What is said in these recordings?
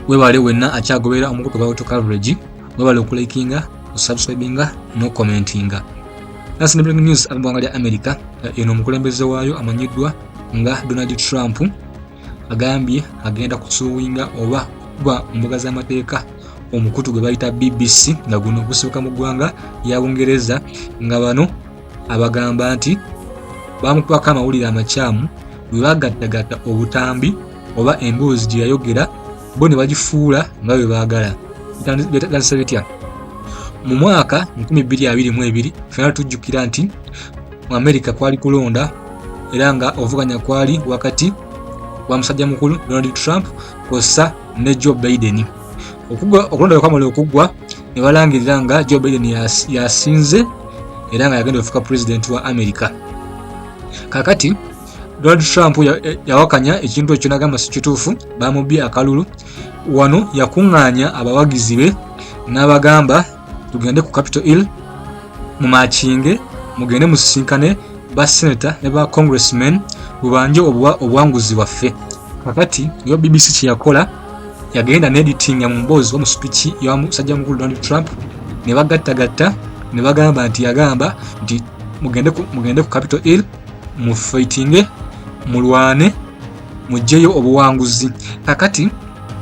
webale wenna akyagobera omukutu gwa auto coverage webale okulikinga okusubscribinga n'okucommentinga. Nasi breaking news abangwa lya America eno omukulembeze waayo amanyiddwa nga Donald Trump agambye agenda kusuwinga oba kuba mbuga z'amateeka omukutu gwe bayita BBC nga guno gusoboka mu ggwanga lya Bungereza nga bano abagamba nti bamukubako amawulire amakyamu bwe bagattagatta obutambi oba emboozi gye yayogera bo ne bagifuula nga bwe baagala. Bitandise bitya? Mu mwaka 2022 fena tujjukira nti mu America kwali kulonda era nga ovuganya kwali wakati wa musajja mukulu Donald Trump kosa ne Joe Biden. Okulonda kwamala okuggwa ne balangirira nga Joe Biden yasinze era nga yagenda okufuuka president wa America. Kakati Donald Trump yawakanya ekintu ekyo n'agamba si kituufu, bamubye akalulu. Wano yakuŋŋaanya abawagizi be n'abagamba tugende ku Capitol Hill mu makinge mugende musisinkane ba senator ne ba congressmen bubanje obuwanguzi bwaffe. Kakati yo BBC kyeyakola yagenda n'editinga mu mboozi wa mu speech ya musajja mukulu Donald Trump ne bagattagatta ne bagamba nti yagamba nti mugende ku Capitol Hill mu fightinge mulwane mujjeyo obuwanguzi. Kakati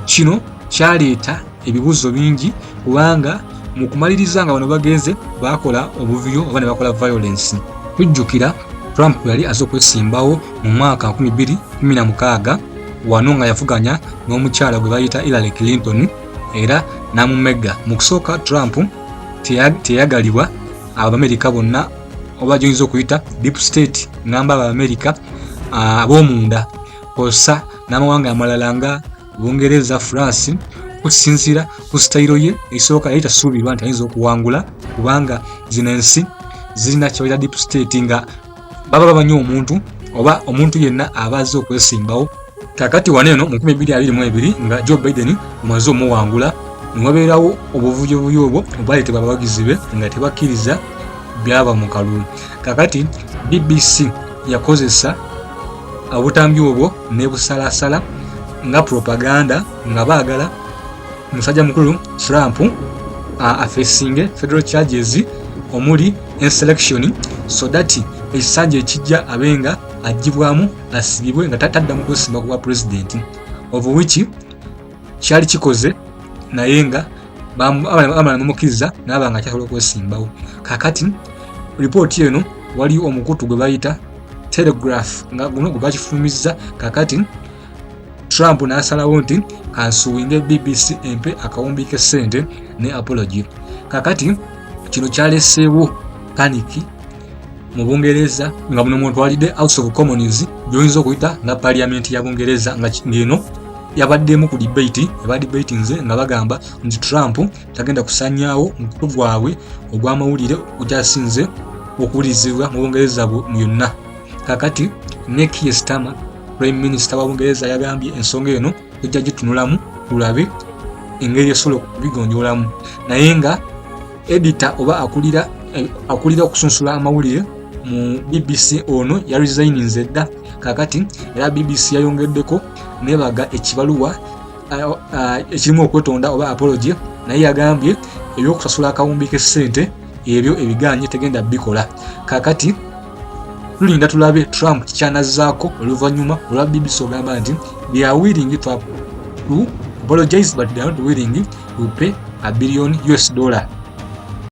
kino kyaleeta ebibuzo bingi kubanga mu kumaliriza nga bano bagenze bakola obuvuyo oba ne bakola violence. Tujjukira Trump yali azze okwesimbawo mu mwaka 2016 wano nga yavuganya n'omukyala gwe bayita Hillary Clinton era n'amumega. Mu kusooka Trump teyagalibwa Abamerika bonna oba gy'oyinza okuyita deep state ngamba Abamerika ab'omunda kosa n'amawanga amalala nga Bungereza, France okusinziira ku sitayiro ye esooka yali tasuubirwa nti ayinza okuwangula kubanga zino ensi zirina kyoyita deep state nga baba bamanyi omuntu oba omuntu yenna aba azze okwesimbawo. Kakati wano eno mu 2022 nga Joe Biden omaze omuwangula ne wabeerawo obuvuyobuyo obwo obwaleetebwa abawagizi be nga tebakkiriza byaba mu kalulu. Kakati BBC yakozesa obutambi obwo ne busalasala nga propaganda nga baagala musajja mukulu Trump afeesinge federal charges omuli insurrection so that ekisanja ekijja abenga agibwamu asibibwe nga tatadda mu kusimba kwa president of which kyali kikoze naye nga bamala n'omukkiriza n'abanga akyasobola okwesimbawo. Kakati report eno wali omukutu gwe bayita Telegraph nga guno gwe bakifulumizza. Kakati Trump n'asalawo nti kansuwinge BBC empe akawumbi k'essente ne apology. Kakati kino kyaleseewo paniki mu Bungereza nga buno muntu walidde House of Commons gy'oyinza okuyita nga Parliament ya Bungereza nga ngeno yabaddemu ku debate nze nga bagamba nti Trump tagenda kusanyaawo omukutu gwabwe ogw'amawulire ogyasinze okuwulirizibwa mu Bungereza yonna. Kakati ne Keir Starmer Prime Minister wa Bungereza yagambye ensonga eno ejja gitunulamu tulabe engeri esobola okubigonjoolamu naye nga editor oba akulira okusunsula amawulire mu BBC ono ya resigninze dda. Kakati era BBC yayongeddeko nebaga ekibaluwa ekirimu okwetonda oba apology naye yagambye ebyokusasula akawumbi k'essente ebyo ebiganye tegenda bikola. Kakati tulinda tulabe Trump kikyanazzaako oluvannyuma olwa BBC ogamba nti they are willing to apologize but they are not willing to pay $1 billion